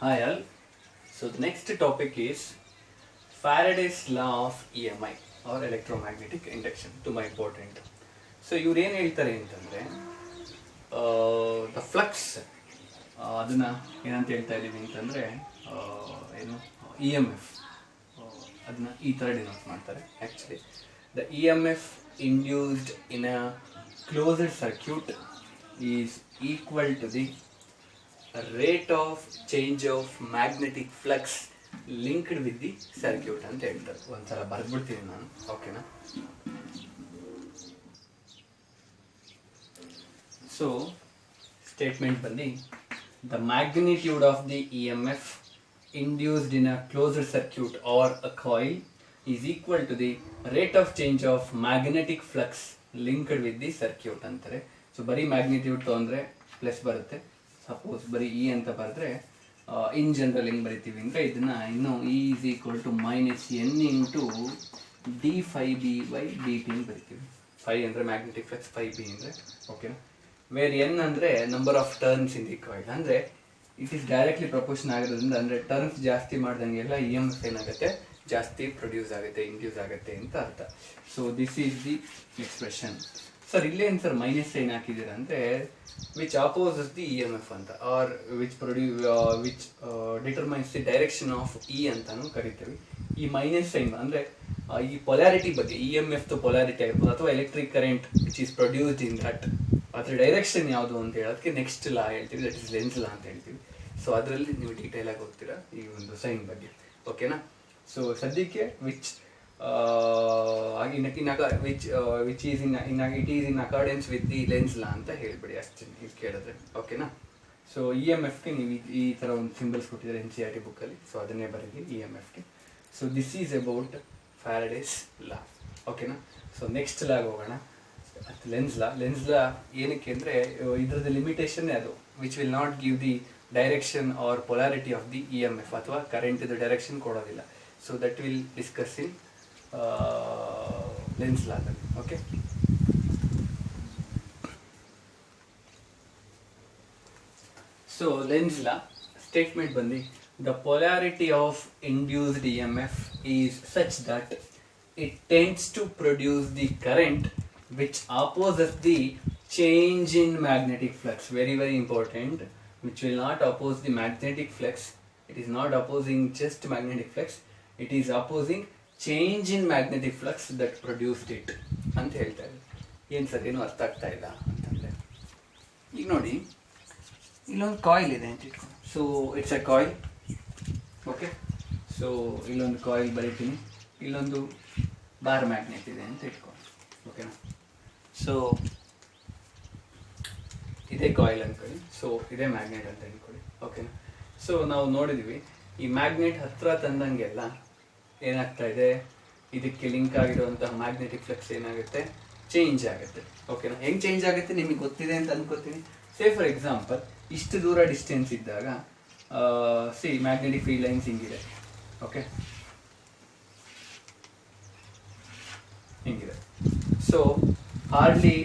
Hi all. So the next topic is Faraday's law of EMI or electromagnetic induction. ತುಂಬಾ important. So ಇವ್ರು ಏನು ಹೇಳ್ತಾರೆ ಅಂತಂದರೆ the flux ಅದನ್ನ ಏನಂತ ಹೇಳ್ತಾ ಇದ್ದೀವಿ ಅಂತಂದರೆ ಏನು ಇ ಎಮ್ ಎಫ್ ಅದನ್ನ ಈ ಥರ ಡಿನೋಟ್ ಮಾಡ್ತಾರೆ. Actually the E M F induced in a closed circuit is equal to the rate of change of magnetic flux linked with the circuit ಅಂತ ಹೇಳ್ತಾರೆ. ಒಂದ್ಸಲ ಬರ್ದ್ಬಿಡ್ತೀನಿ ನಾನು, ಓಕೆನಾ? ಸೊ ಸ್ಟೇಟ್ಮೆಂಟ್ ಬಂದು the magnitude of the E M F induced in a closed circuit or a coil is equal to the rate of change of magnetic flux linked with the circuit ಅಂತಾರೆ. So ಬರೀ magnitude ತೊಗೊಂಡ್ರೆ plus ಬರುತ್ತೆ. Suppose ಬರೀ E ಅಂತ ಬರೆದ್ರೆ in general ಹೆಂಗೆ ಬರಿತೀವಿ ಅಂದರೆ ಇದನ್ನ ಇನ್ನು E is equal to minus N into D phi B by D T ಅಂತ ಬರಿತೀವಿ. ಫೈ ಅಂದರೆ ಮ್ಯಾಗ್ನೆಟಿಕ್ ಫ್ಲಕ್ಸ್, ಫೈ ಬಿ ಅಂದರೆ ಓಕೆನಾ. ವೇರ್ ಎನ್ ಅಂದರೆ number of turns in the coil, ಅಂದರೆ ಇಟ್ ಈಸ್ ಡೈರೆಕ್ಟ್ಲಿ ಪ್ರಪೋರ್ಷನ್ ಆಗಿರೋದ್ರಿಂದ, ಅಂದರೆ ಟರ್ನ್ಸ್ ಜಾಸ್ತಿ ಮಾಡ್ದಂಗೆಲ್ಲ ಇ ಎಮ್ ಎಫ್ ಏನಾಗುತ್ತೆ ಜಾಸ್ತಿ ಪ್ರೊಡ್ಯೂಸ್ ಆಗುತ್ತೆ, ಇಂಡ್ಯೂಸ್ ಆಗುತ್ತೆ ಅಂತ ಅರ್ಥ. So this is the expression. Sir ಇಲ್ಲೇನು ಸರ್ ಮೈನಸ್ ಸೈನ್ ಹಾಕಿದ್ದೀರಾ ಅಂದರೆ which opposes the E M F ಅಂತ, or which which determines the direction of E ಅಂತಾನು ಕರಿತೀವಿ. ಈ ಮೈನಸ್ ಸೈನ್ ಅಂದರೆ ಈ ಪೊಲಾರಿಟಿ ಬಗ್ಗೆ, ಇ ಎಮ್ ಎಫ್ ಪೊಲಾರಿಟಿ ಆಗಿರ್ಬೋದು ಅಥವಾ electric current which is produced in that, ಅದರ ಡೈರೆಕ್ಷನ್ ಯಾವುದು ಅಂತ ಹೇಳೋದಕ್ಕೆ ನೆಕ್ಸ್ಟ್ ಲಾ ಹೇಳ್ತೀವಿ, ದಟ್ ಇಸ್ ಲೆನ್ಸ್ ಲಾ ಅಂತ ಹೇಳ್ತೀವಿ. ಸೊ ಅದರಲ್ಲಿ ನೀವು ಡೀಟೇಲ್ ಆಗಿ ಹೋಗ್ತೀರಾ ಈ ಒಂದು ಸೈನ್ ಬಗ್ಗೆ, ಓಕೆನಾ? ಸೊ ಸದ್ಯಕ್ಕೆ which which is in accordance with the lens law ಅಂತ ಹೇಳ್ಬಿಡಿ ಅಷ್ಟೇ ಇದು ಕೇಳಿದ್ರೆ, ಓಕೆನಾ? ಸೊ ಇ ಎಮ್ ಎಫ್ಗೆ ನೀವು ಈ ಥರ ಒಂದು ಸಿಂಬಲ್ಸ್ ಕೊಟ್ಟಿದ್ದಾರೆ ಎನ್ ಸಿ ಆರ್ ಟಿ ಬುಕ್ಕಲ್ಲಿ, ಸೊ ಅದನ್ನೇ ಬರೀರಿ ಇ ಎಮ್ ಎಫ್ಗೆ. So this is about Faraday's law, ಓಕೆನಾ? ಸೊ ನೆಕ್ಸ್ಟ್ ಲಾಗ್ ಹೋಗೋಣ, ಲೆನ್ಸ್ ಲಾ. ಲೆನ್ಸ್ ಲಾ ಏನಕ್ಕೆ ಅಂದರೆ ಇದರದ್ದು ಲಿಮಿಟೇಷನ್ನೇ ಅದು, which will not give the direction or polarity of the E M F ಅಥವಾ ಕರೆಂಟಿದು ಡೈರೆಕ್ಷನ್ ಕೊಡೋದಿಲ್ಲ. So that will discuss in Lenz ಲಾದಲ್ಲಿ, okay? So Lenz law statement ಬಂದು the polarity of induced E M F is such that it tends to produce the current which opposes the change in magnetic flux. Very very important, which will not oppose the magnetic flux. It is not opposing just magnetic flux, it is opposing change in magnetic flux that produced it ಅಂತ ಹೇಳ್ತಾರೆ. ಏನು sir ಏನು ಅರ್ಥ ಆಗ್ತಾ ಇಲ್ಲ ಅಂತಂದರೆ, ಈಗ ನೋಡಿ ಇಲ್ಲೊಂದು ಕಾಯಿಲ್ ಇದೆ ಅಂತ ಇಟ್ಕೊಂಡು, so it's a coil, okay? So ಇಲ್ಲೊಂದು ಕಾಯಿಲ್ ಬರೀತೀನಿ, ಇಲ್ಲೊಂದು ಬಾರ್ ಮ್ಯಾಗ್ನೆಟ್ ಇದೆ ಅಂತ ಇಟ್ಕೊಂಡು, ಓಕೆನಾ? ಸೊ ಇದೇ ಕಾಯಿಲ್ ಅಂದ್ಕೊಳ್ಳಿ, ಸೊ ಇದೇ ಮ್ಯಾಗ್ನೆಟ್ ಅಂತ ಅಂದ್ಕೊಳ್ಳಿ, ಓಕೆನಾ? ಸೊ ನಾವು ನೋಡಿದ್ವಿ ಈ ಮ್ಯಾಗ್ನೆಟ್ ಹತ್ರ ತಂದಂಗೆಲ್ಲ ಏನಾಗ್ತಾ ಇದೆ, ಇದಕ್ಕೆ ಲಿಂಕ್ ಆಗಿರುವಂತಹ ಮ್ಯಾಗ್ನೆಟಿಕ್ ಫ್ಲಕ್ಸ್ ಏನಾಗುತ್ತೆ ಚೇಂಜ್ ಆಗುತ್ತೆ, ಓಕೆನಾ? ಹೆಂಗೆ ಚೇಂಜ್ ಆಗುತ್ತೆ ನಿಮಗೆ ಗೊತ್ತಿದೆ ಅಂತ ಅನ್ಕೋತೀನಿ. ಸೇ ಫಾರ್ ಎಕ್ಸಾಂಪಲ್ ಇಷ್ಟು ದೂರ ಡಿಸ್ಟೆನ್ಸ್ ಇದ್ದಾಗ ಸಿ ಮ್ಯಾಗ್ನೆಟಿಕ್ ಫೀಲ್ಡ್ ಲೈನ್ಸ್ ಹಿಂಗಿದೆ, ಓಕೆ? ಹಿಂಗಿದೆ. So hardly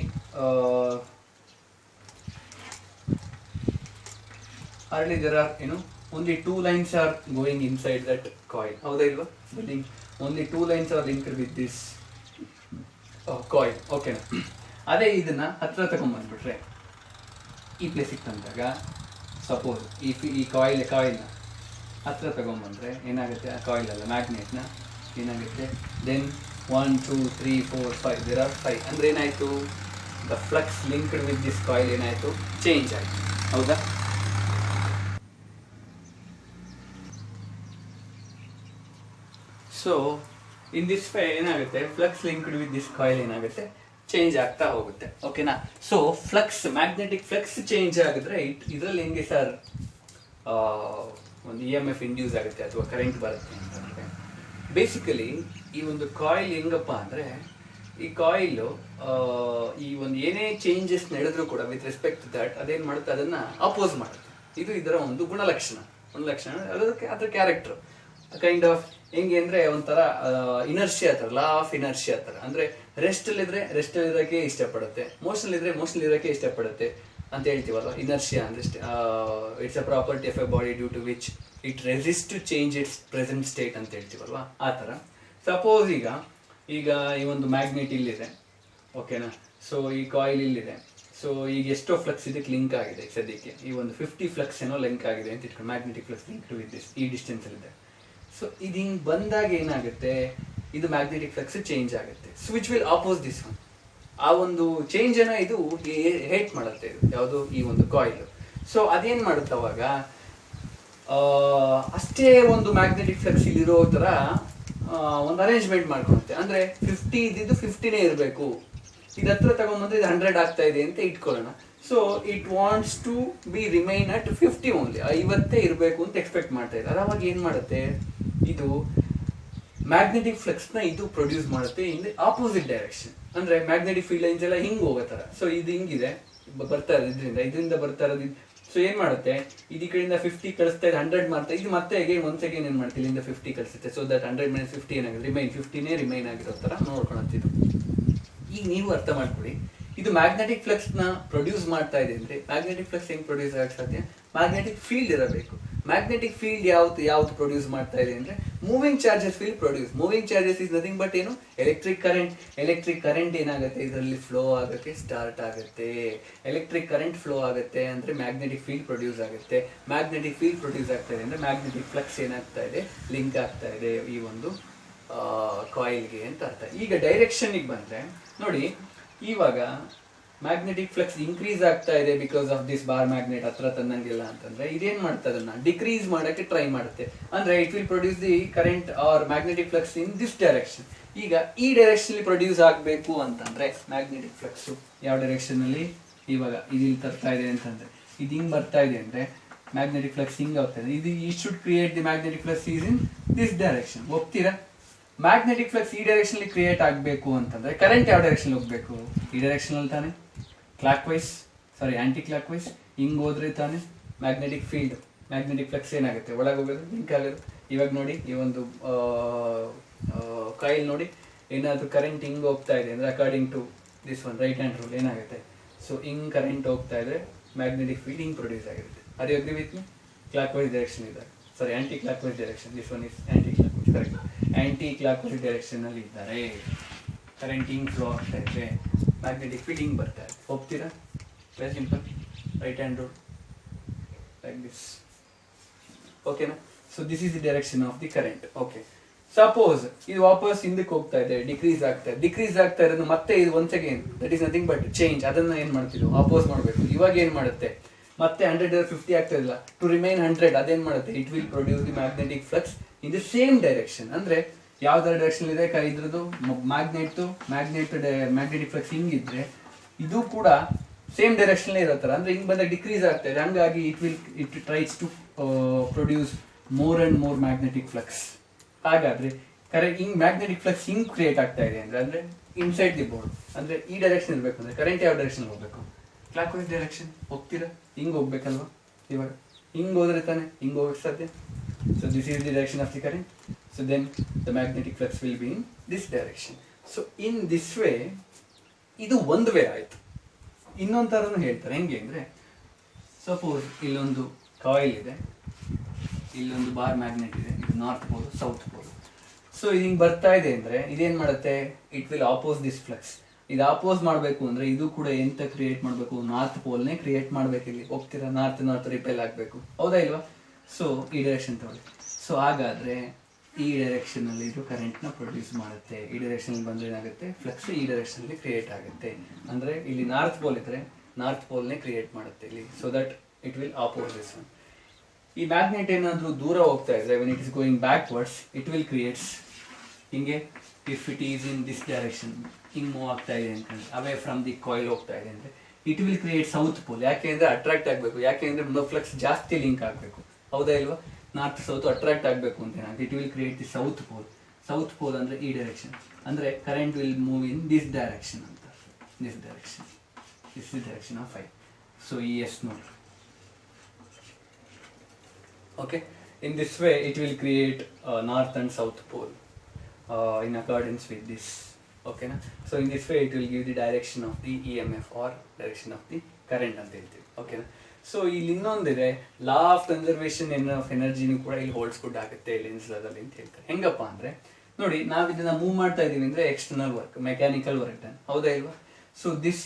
there are only two lines are going inside that coil, ಹೌದಾ ಇಲ್ವಾ? only two lines are linked with this coil, ಓಕೆನಾ? ಅದೇ ಇದನ್ನ ಹತ್ರ ತಗೊಂಡ್ಬಂದ್ಬಿಟ್ರೆ ಈ ಪ್ಲೇಸಿಗೆ ತಂದಾಗ, ಸಪೋಸ್ ಈ ಕಾಯಿಲ್ನ ಹತ್ರ ತಗೊಂಡ್ಬಂದ್ರೆ ಏನಾಗುತ್ತೆ, ಆ ಕಾಯಿಲ್ ಅಲ್ಲ ಮ್ಯಾಗ್ನೆಟ್ನ ಏನಾಗುತ್ತೆ, ದೆನ್ 1 2 3 4 5 there are 5 ಅಂದರೆ ಏನಾಯಿತು, the flux linked with this coil ಏನಾಯಿತು ಚೇಂಜ್ ಆಯಿತು, ಹೌದಾ? ಸೊ ಇನ್ ದಿಸ್ ವೇ ಏನಾಗುತ್ತೆ, flux linked with this coil ಏನಾಗುತ್ತೆ ಚೇಂಜ್ ಆಗ್ತಾ ಹೋಗುತ್ತೆ, ಓಕೆನಾ? So flux magnetic flux change ಆಗಿದ್ರೆ ಇದರಲ್ಲಿ ಹೆಂಗೆ ಸರ್ ಒಂದು ಇ ಎಮ್ ಎಫ್ ಇಂಡ್ಯೂಸ್ ಆಗುತ್ತೆ ಅಥವಾ ಕರೆಂಟ್ ಬರುತ್ತೆ ಅಂತಂದರೆ, ಬೇಸಿಕಲಿ ಈ ಒಂದು ಕಾಯಿಲ್ ಹೆಂಗಪ್ಪ ಅಂದರೆ, ಈ ಕಾಯಿಲು ಈ ಒಂದು ಏನೇ ಚೇಂಜಸ್ ನಡೆದ್ರೂ ಕೂಡ ವಿತ್ ರೆಸ್ಪೆಕ್ಟ್ ಟು ದಟ್ ಅದೇನು ಮಾಡುತ್ತೆ, ಅದನ್ನು ಅಪೋಸ್ ಮಾಡುತ್ತೆ. ಇದು ಇದರ ಒಂದು ಗುಣಲಕ್ಷಣ ಅದಕ್ಕೆ ಅದರ ಕ್ಯಾರೆಕ್ಟರ್ ಕೈಂಡ್ ಆಫ್ ಹೆಂಗೆ ಅಂದರೆ ಒಂಥರ ಇನರ್ಷಿಯಾ ಥರ, ಲಾ ಆಫ್ ಇನರ್ಷಿಯಾ ಥರ. ಅಂದರೆ ರೆಸ್ಟಲ್ಲಿದ್ದರೆ ರೆಸ್ಟಲ್ಲಿರೋಕ್ಕೆ ಇಷ್ಟಪಡುತ್ತೆ, ಮೋಷನಲ್ಲಿದ್ದರೆ ಮೋಷನಲ್ಲಿರೋಕ್ಕೆ ಇಷ್ಟಪಡುತ್ತೆ, ಅಂತ ಹೇಳ್ತೀವಲ್ವ, ಇನರ್ಷಿಯಾ ಅಂದರೆ it's a property of a body due to which it resist to change its present state ಅಂತ ಹೇಳ್ತೀವಲ್ವ, ಆ ಥರ. ಸಪೋಸ್ ಈಗ ಈ ಒಂದು ಮ್ಯಾಗ್ನೆಟ್ ಇಲ್ಲಿದೆ, ಓಕೆನಾ. ಸೊ ಈ ಕಾಯಿಲ್ ಇಲ್ಲಿದೆ. ಸೊ ಈಗ ಎಷ್ಟೋ ಫ್ಲಕ್ಸ್ ಇದಕ್ಕೆ ಲಿಂಕ್ ಆಗಿದೆ ಸದ್ಯಕ್ಕೆ, ಈ ಒಂದು 50 ಫ್ಲಕ್ಸ್ ಏನೋ ಲಿಂಕ್ ಆಗಿದೆ ಅಂತ ಇಟ್ಕೊಂಡು, magnetic flux link to this ಈ ಡಿಸ್ಟೆನ್ಸಲ್ಲಿದೆ. ಸೊ ಇದು ಹಿಂಗೆ ಬಂದಾಗ ಏನಾಗುತ್ತೆ, ಇದು ಮ್ಯಾಗ್ನೆಟಿಕ್ ಫ್ಲಕ್ಸ್ ಚೇಂಜ್ ಆಗುತ್ತೆ. So which will oppose this one. ಆ ಒಂದು ಚೇಂಜನ್ನು ಇದು ಹೇಟ್ ಮಾಡುತ್ತೆ, ಇದು ಯಾವುದು, ಈ ಒಂದು ಕಾಯಿಲ್. ಸೊ ಅದೇನು ಮಾಡುತ್ತೆ ಅವಾಗ, ಅಷ್ಟೇ ಒಂದು ಮ್ಯಾಗ್ನೆಟಿಕ್ ಫ್ಲಕ್ಸ್ ಇಲ್ಲಿರೋ ಥರ ಒಂದು ಅರೇಂಜ್ಮೆಂಟ್ ಮಾಡ್ಕೊಳುತ್ತೆ. ಅಂದರೆ 50 ಇದ್ದಿದ್ದು 50ನೇ ಇರಬೇಕು, ಇದು ಹತ್ರ ತಗೊಂಬಂದ್ರೆ ಇದು 100 ಆಗ್ತಾ ಇದೆ ಅಂತ ಇಟ್ಕೊಳ್ಳೋಣ. So it wants to be remain at 50 only, 50 ಇರಬೇಕು ಅಂತ ಎಕ್ಸ್ಪೆಕ್ಟ್ ಮಾಡ್ತಾ ಇದೆ. ಅವಾಗ ಏನು ಮಾಡುತ್ತೆ, ಇದು ಮ್ಯಾಗ್ನೆಟಿಕ್ ಫ್ಲಕ್ಸ್ನ ಇದು ಪ್ರೊಡ್ಯೂಸ್ ಮಾಡುತ್ತೆ ಇನ್ ದಿ ಆಪೋಸಿಟ್ ಡೈರೆಕ್ಷನ್. ಅಂದರೆ ಮ್ಯಾಗ್ನೆಟಿಕ್ ಫೀಲ್ಡ್ ಲೈನ್ಸ್ ಎಲ್ಲ ಹಿಂಗೆ ಹೋಗೋ ಥರ. ಸೊ ಇದು ಹಿಂಗಿದೆ, ಬರ್ತಾ ಇರೋದು ಇದರಿಂದ ಬರ್ತಾ ಇರೋದು. ಸೊ ಏನು ಮಾಡುತ್ತೆ, ಈ ಕಡೆಯಿಂದ 50 ಕಳಿಸ್ತಾ ಇದೆ, 100 ಮಾಡ್ತಾ ಇದು ಮತ್ತೆ ಒನ್ಸ್ ಅಗೇನ್ ಏನು ಮಾಡ್ತೀವಿ, ಇಲ್ಲಿಂದ 50 ಕಳಿಸುತ್ತೆ. ಸೊ ದಟ್ 100 - 50 ಏನಾಗುತ್ತೆ, ರಿಮೈನ್ 50ನೇ ರಿಮೈನ್ ಆಗಿರೋ ಥರ ನೋಡ್ಕೊಳತ್ತಿದ್ದು. ಈಗ ನೀವು ಅರ್ಥ ಮಾಡ್ಕೊಳ್ಳಿ, ಇದು ಮ್ಯಾಗ್ನೆಟಿಕ್ ಫ್ಲಕ್ಸ್ ನ ಪ್ರೊಡ್ಯೂಸ್ ಮಾಡ್ತಾ ಇದೆ ಅಂದ್ರೆ, ಮ್ಯಾಗ್ನೆಟಿಕ್ ಫ್ಲಕ್ಸ್ ಹೆಂಗ್ ಪ್ರೊಡ್ಯೂಸ್ ಆಗಕ್ಕೆ ಸಾಧ್ಯ, ಮ್ಯಾಗ್ನೆಟಿಕ್ ಫೀಲ್ಡ್ ಇರಬೇಕು. ಮ್ಯಾಗ್ನೆಟಿಕ್ ಫೀಲ್ಡ್ ಯಾವ್ದು ಪ್ರೊಡ್ಯೂಸ್ ಮಾಡ್ತಾ ಇದೆ ಅಂದ್ರೆ, moving charges field produce. Moving charges is nothing but ಏನು, ಎಲೆಕ್ಟ್ರಿಕ್ ಕರೆಂಟ್. ಎಲೆಕ್ಟ್ರಿಕ್ ಕರೆಂಟ್ ಏನಾಗುತ್ತೆ, ಇದರಲ್ಲಿ ಫ್ಲೋ ಆಗೋಕ್ಕೆ ಸ್ಟಾರ್ಟ್ ಆಗುತ್ತೆ. ಎಲೆಕ್ಟ್ರಿಕ್ ಕರೆಂಟ್ ಫ್ಲೋ ಆಗುತ್ತೆ ಅಂದ್ರೆ ಮ್ಯಾಗ್ನೆಟಿಕ್ ಫೀಲ್ಡ್ ಪ್ರೊಡ್ಯೂಸ್ ಆಗುತ್ತೆ. ಮ್ಯಾಗ್ನೆಟಿಕ್ ಫೀಲ್ಡ್ ಪ್ರೊಡ್ಯೂಸ್ ಆಗ್ತಾ ಇದೆ ಅಂದ್ರೆ ಮ್ಯಾಗ್ನೆಟಿಕ್ ಫ್ಲಕ್ಸ್ ಏನಾಗ್ತಾ ಇದೆ, ಲಿಂಕ್ ಆಗ್ತಾ ಇದೆ ಈ ಒಂದು ಕಾಯಿಲ್ಗೆ ಅಂತ ಅರ್ಥ. ಈಗ ಡೈರೆಕ್ಷನ್ಗೆ ಬಂದ್ರೆ ನೋಡಿ, ಇವಾಗ ಮ್ಯಾಗ್ನೆಟಿಕ್ ಫ್ಲಕ್ಸ್ ಇನ್ಕ್ರೀಸ್ ಆಗ್ತಾ ಇದೆ because of this bar magnet ಹತ್ರ ತಂದಂಗಿಲ್ಲ ಅಂತಂದ್ರೆ, ಇದೇನ್ ಮಾಡ್ತಾ ಅದನ್ನ ಡಿಕ್ರೀಸ್ ಮಾಡಕ್ಕೆ ಟ್ರೈ ಮಾಡುತ್ತೆ. ಅಂದ್ರೆ it will produce the current R magnetic flux in this direction. ಈಗ ಈ ಡೈರೆಕ್ಷನ್ ಪ್ರೊಡ್ಯೂಸ್ ಆಗಬೇಕು ಅಂತಂದ್ರೆ ಮ್ಯಾಗ್ನೆಟಿಕ್ ಫ್ಲಕ್ಸ್ ಯಾವ ಡೈರೆಕ್ಷನ್ ಅಲ್ಲಿ, ಇವಾಗ ಇಲ್ಲಿ ತರ್ತಾ ಇದೆ ಅಂತಂದ್ರೆ, ಇದು ಹಿಂಗ್ ಬರ್ತಾ ಇದೆ ಅಂದ್ರೆ ಮ್ಯಾಗ್ನೆಟಿಕ್ ಫ್ಲಕ್ಸ್ ಹಿಂಗ್ ಆಗ್ತಾ ಇದೆ. ಇದು ಈ should create the magnetic flux is in this direction. ಒಪ್ತೀರಾ? ಮ್ಯಾಗ್ನೆಟಿಕ್ ಫ್ಲಕ್ಸ್ ಈ ಡೈರೆಕ್ಷನ್ ಕ್ರಿಯೇಟ್ ಆಗಬೇಕು ಅಂತಂದ್ರೆ ಕರೆಂಟ್ ಯಾವ ಡೈರೆಕ್ಷನ್ ಹೋಗ್ಬೇಕು, ಈ ಡೈರೆಕ್ಷನ್ ಅಲ್ಲಿ ತಾನೆ, clockwise anti clockwise ಹಿಂಗ್ ಹೋದ್ರೆ ತಾನೆ ಮ್ಯಾಗ್ನೆಟಿಕ್ ಫೀಲ್ಡ್, ಮ್ಯಾಗ್ನೆಟಿಕ್ ಫ್ಲಕ್ಸ್ ಏನಾಗುತ್ತೆ, ಒಳಗೆ ಹೋಗೋದು, ಲಿಂಕ್ ಆಗೋದು. ಇವಾಗ ನೋಡಿ, ಈ ಒಂದು ಕಾಯಿಲ್ ನೋಡಿ, ಏನಾದ್ರು ಕರೆಂಟ್ ಹಿಂಗ್ ಹೋಗ್ತಾ ಇದೆ ಅಂದ್ರೆ according to this one right hand rule ಏನಾಗುತ್ತೆ, ಸೊ ಹಿಂಗ್ ಕರೆಂಟ್ ಹೋಗ್ತಾ ಇದ್ರೆ ಮ್ಯಾಗ್ನೆಟಿಕ್ ಫೀಲ್ಡ್ ಹಿಂಗ್ ಪ್ರೊಡ್ಯೂಸ್ ಆಗಿರುತ್ತೆ. ಅದೇ agree with me? Clockwise direction ಇದೆ, anti clockwise direction. This one is anti clockwise, correct. Anti clockwise direction ಅಲ್ಲಿ ಇದ್ದಾರೆ, ಕರೆಂಟ್ ಹಿಂಗ್ ಫ್ಲೋ ಆಗ್ತಾ ಇದೆ, ಮ್ಯಾಗ್ನೆಟಿಕ್ ಫೀಲ್ಡ್ ಹಿಂಗ್ ಬರ್ತಾ ಇದೆ. ಹೋಗ್ತೀರಾ? Very simple, right hand rule like this. ಓಕೆನಾ? So this is the direction of the current. Okay, suppose ಇದು ವಾಪಸ್ ಹಿಂದಕ್ಕೆ ಹೋಗ್ತಾ ಇದೆ, ಡಿಕ್ರೀಸ್ ಆಗ್ತಾ ಇರೋದು ಮತ್ತೆ ಇದು once again that is nothing but change. ಅದನ್ನ ಏನ್ ಮಾಡ್ತಿದ್ವು, ಆಪೋಸ್ ಮಾಡಬೇಕು. ಇವಾಗ ಏನ್ ಮಾಡುತ್ತೆ, ಮತ್ತೆ 100 50 ಆಗ್ತಾ ಇಲ್ಲ, ಟು ರಿಮೈನ್ 100 ಅದೇನ್ ಮಾಡುತ್ತೆ, it will produce the magnetic flux in the same direction. ಅಂದ್ರೆ ಯಾವ್ದಾರ ಡೈರೆಕ್ಷನ್ ಇದೆ ಇದ್ರದ್ದು ಮ್ಯಾಗ್ನೆಟಿಕ್ ಫ್ಲಕ್ಸ್ ಹಿಂಗಿದ್ರೆ ಇದು ಕೂಡ ಸೇಮ್ ಡೈರೆಕ್ಷನ್ ಇರೋ ತರ, ಅಂದ್ರೆ ಹಿಂಗ್ ಬಂದಾಗ ಡಿಕ್ರೀಸ್ ಆಗ್ತಾ ಇದೆ. ಹಂಗಾಗಿ it tries to produce more and more magnetic flux. ಹಾಗಾದ್ರೆ ಕರೆಂಟ್ ಹಿಂಗ್ ಮ್ಯಾಗ್ನೆಟಿಕ್ ಫ್ಲಕ್ಸ್ ಹಿಂಗ್ ಕ್ರಿಯೇಟ್ ಆಗ್ತಾ ಇದೆ ಅಂದ್ರೆ ಇನ್ಸೈಡ್ ದಿ ಬೋರ್ಡ್, ಅಂದ್ರೆ ಈ ಡೈರೆಕ್ಷನ್ ಇರಬೇಕು. ಅಂದ್ರೆ ಕರೆಂಟ್ ಯಾವ ಡೈರೆಕ್ಷನ್ ಹೋಗ್ಬೇಕು, ಕ್ಲಾಕ್ ವೈಸ್ ಡೈರೆಕ್ಷನ್. ಹೋಗ್ತೀರಾ? ಹಿಂಗ್ ಹೋಗ್ಬೇಕಲ್ವಾ? ಇವಾಗ ಹಿಂಗ್ ಹೋದ್ರೆ ತಾನೆ ಹಿಂಗ್ ಹೋಗಕ್ಕೆ ಸಾಧ್ಯ. So this is the direction of the current. So then the magnetic flux will be in this direction. So in this way, ಇದು ಒಂದು ವೇ ಆಯ್ತು. ಇನ್ನೊಂದು ಥರನೂ ಹೇಳ್ತಾರೆ. ಹೆಂಗೆ ಅಂದರೆ, ಸಪೋಸ್ ಇಲ್ಲೊಂದು ಕಾಯಿಲ್ ಇದೆ, ಇಲ್ಲೊಂದು ಬಾರ್ ಮ್ಯಾಗ್ನೆಟ್ ಇದೆ, ಇದು north pole south pole. So ಇದು ಹಿಂಗೆ ಬರ್ತಾ ಇದೆ ಅಂದರೆ ಇದೇನು ಮಾಡುತ್ತೆ, it will oppose this flux. ಇದು ಆಪೋಸ್ ಮಾಡಬೇಕು ಅಂದರೆ ಇದು ಕೂಡ ಎಂತ ಕ್ರಿಯೇಟ್ ಮಾಡಬೇಕು, ನಾರ್ತ್ ಪೋಲ್ನೇ ಕ್ರಿಯೇಟ್ ಮಾಡಬೇಕು. ಇಲ್ಲಿ ಹೋಗ್ತೀರಾ, ನಾರ್ತ್ ರಿಪೆಲ್ ಆಗಬೇಕು, ಹೌದಾ ಇಲ್ವಾ? ಸೊ ಈ ಡೈರೆಕ್ಷನ್ ತಗೊಳ್ಳಿ. ಸೊ ಹಾಗಾದರೆ ಈ ಡೈರೆಕ್ಷನ್ ಅಲ್ಲಿ ಇದು ಕರೆಂಟ್ ನ ಪ್ರೊಡ್ಯೂಸ್ ಮಾಡುತ್ತೆ. ಈ ಡೈರೆಕ್ಷನ್ ಬಂದ್ರೆ ಏನಾಗುತ್ತೆ, ಫ್ಲಕ್ಸ್ ಈ ಡೈರೆಕ್ಷನ್ ಅಲ್ಲಿ ಕ್ರಿಯೇಟ್ ಆಗುತ್ತೆ. ಅಂದ್ರೆ ಇಲ್ಲಿ ನಾರ್ತ್ ಪೋಲ್ ಇದ್ರೆ ನಾರ್ತ್ ಪೋಲ್ ನೇ ಕ್ರಿಯೇಟ್ ಮಾಡುತ್ತೆ ಇಲ್ಲಿ, so that it will oppose this one. ಈ ಮ್ಯಾಗ್ನೆಟ್ ಏನಾದ್ರೂ ದೂರ ಹೋಗ್ತಾ ಇದ್ರೆ, when it is going backwards, it will creates ಹಿಂಗೆ, if it is in this direction, ಹಿಂಗ್ ಮೂವ್ ಆಗ್ತಾ ಇದೆ ಅಂತಂದ್ರೆ, ಅವೇ ಫ್ರಮ್ ದಿ ಕಾಯಿಲ್ ಹೋಗ್ತಾ ಇದೆ ಅಂದ್ರೆ it will create south pole. ಯಾಕೆಂದ್ರೆ ಅಟ್ರಾಕ್ಟ್ ಆಗಬೇಕು, ಯಾಕೆಂದ್ರೆ ಫ್ಲಕ್ಸ್ ಜಾಸ್ತಿ ಲಿಂಕ್ ಆಗಬೇಕು, ಹೌದಾ ಇಲ್ವಾ? ನಾರ್ತ್ ಸೌತ್ ಅಟ್ರಾಕ್ಟ್ ಆಗಬೇಕು ಅಂತ ಏನಾಗುತ್ತೆ, it will create the south pole. South pole ಅಂದ್ರೆ ಈ ಡೈರೆಕ್ಷನ್, ಅಂದ್ರೆ current will move in this direction ಅಂತ, this direction, this is direction of I. So ಈ ಎಸ್ ನೋಡಿ. Okay, in this way it will create north and south pole in accordance with this. Okay na? So in this way it will give the direction of the EMF or direction of the current ಅಂತ ಹೇಳ್ತೀವಿ. ಓಕೆನಾ? So ಇಲ್ಲಿ ಇನ್ನೊಂದಿದೆ, ಲಾ of conservation of ಎನರ್ಜಿನೂ ಕೂಡ ಇಲ್ಲಿ holds good ಆಗುತ್ತೆ lens ಲಾದಲ್ಲಿ ಅಂತ ಹೇಳ್ತಾರೆ. ಹೆಂಗಪ್ಪ ಅಂದ್ರೆ ನೋಡಿ, ನಾವು ಇದನ್ನ ಮೂವ್ ಮಾಡ್ತಾ ಇದೀವಿ ಅಂದ್ರೆ external work, mechanical work done, ಹೌದಾ ಇಲ್ವಾ? ಸೊ ದಿಸ್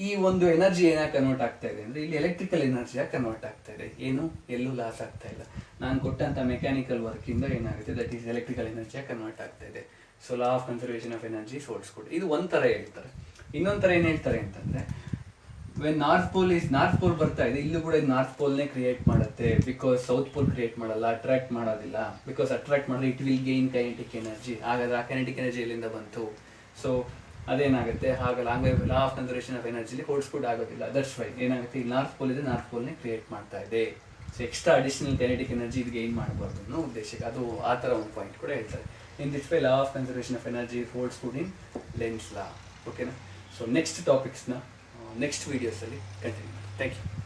ಈ ಒಂದು ಎನರ್ಜಿ ಏನಾಗಿ ಕನ್ವರ್ಟ್ ಆಗ್ತಾ ಇದೆ ಅಂದ್ರೆ ಇಲ್ಲಿ ಎಲೆಕ್ಟ್ರಿಕಲ್ ಎನರ್ಜಿಯಾಗಿ ಕನ್ವರ್ಟ್ ಆಗ್ತಾ ಇದೆ. ಏನು ಎಲ್ಲೂ ಲಾಸ್ ಆಗ್ತಾ ಇಲ್ಲ. ನಾನು ಕೊಟ್ಟಂತ ಮೆಕ್ಯಾನಿಕಲ್ ವರ್ಕ್ ಇಂದ ಏನಾಗುತ್ತೆ, ದಟ್ ಈಸ್ ಎಲೆಕ್ಟ್ರಿಕಲ್ ಎನರ್ಜಿಯಾಗಿ ಕನ್ವರ್ಟ್ ಆಗ್ತಾ ಇದೆ. So law of conservation of energy holds good. ಇದು ಒಂಥರ ಹೇಳ್ತಾರೆ. ಇನ್ನೊಂಥರ ಏನ್ ಹೇಳ್ತಾರೆ ಅಂತಂದ್ರೆ, ವೆನ್ ನಾರ್ತ್ ಪೋಲ್ ಬರ್ತಾ ಇದೆ, ಇಲ್ಲೂ ಕೂಡ ನಾರ್ತ್ ಪೋಲ್ನೇ ಕ್ರಿಯೇಟ್ ಮಾಡುತ್ತೆ, ಬಿಕಾಸ್ ಸೌತ್ ಪೋಲ್ ಕ್ರಿಯೇಟ್ ಮಾಡಲ್ಲ, ಅಟ್ರಾಕ್ಟ್ ಮಾಡೋದಿಲ್ಲ. ಬಿಕಾಸ್ ಅಟ್ರಾಕ್ಟ್ ಮಾಡಿದ್ರೆ it will gain kinetic energy. ಹಾಗಾದ್ರೆ ಆ ಕೈನೆಟಿಕ್ ಎನರ್ಜಿ ಎಲ್ಲಿಂದ ಬಂತು? ಸೊ ಅದೇನಾಗುತ್ತೆ, ಹಾಗಲ್ಲ. ಹಂಗಾಗಿ ಲಾ ಆಫ್ ಕನ್ಸರ್ವೇಷನ್ ಆಫ್ ಎನರ್ಜಿಲಿ ಹೋಲ್ಡ್ಸ್ ಗುಡ್ ಆಗೋದಿಲ್ಲ. ದಟ್ಸ್ ವೈ ಏನಾಗುತ್ತೆ, ಇಲ್ಲಿ ನಾರ್ತ್ ಪೋಲ್ ಇದೆ, ನಾರ್ತ್ ಪೋಲ್ನೇ ಕ್ರಿಯೇಟ್ ಮಾಡ್ತಾ ಇದೆ. So extra additional kinetic energy ಇದು ಗೇನ್ ಮಾಡಬಾರ್ದು ಅನ್ನೋ ಉದ್ದೇಶಕ್ಕೆ ಅದು ಆ ಥರ ಒಂದು ಪಾಯಿಂಟ್ ಕೂಡ ಹೇಳ್ತಾರೆ. In this way law of conservation of energy holds good in Lenz law. ಓಕೆನಾ? ಸೊ ನೆಕ್ಸ್ಟ್ ಟಾಪಿಕ್ಸ್ನ ನೆಕ್ಸ್ಟ್ ವೀಡಿಯೋಸಲ್ಲಿ ಕಂಟಿನ್ಯೂ ಮಾಡಿ. Thank you.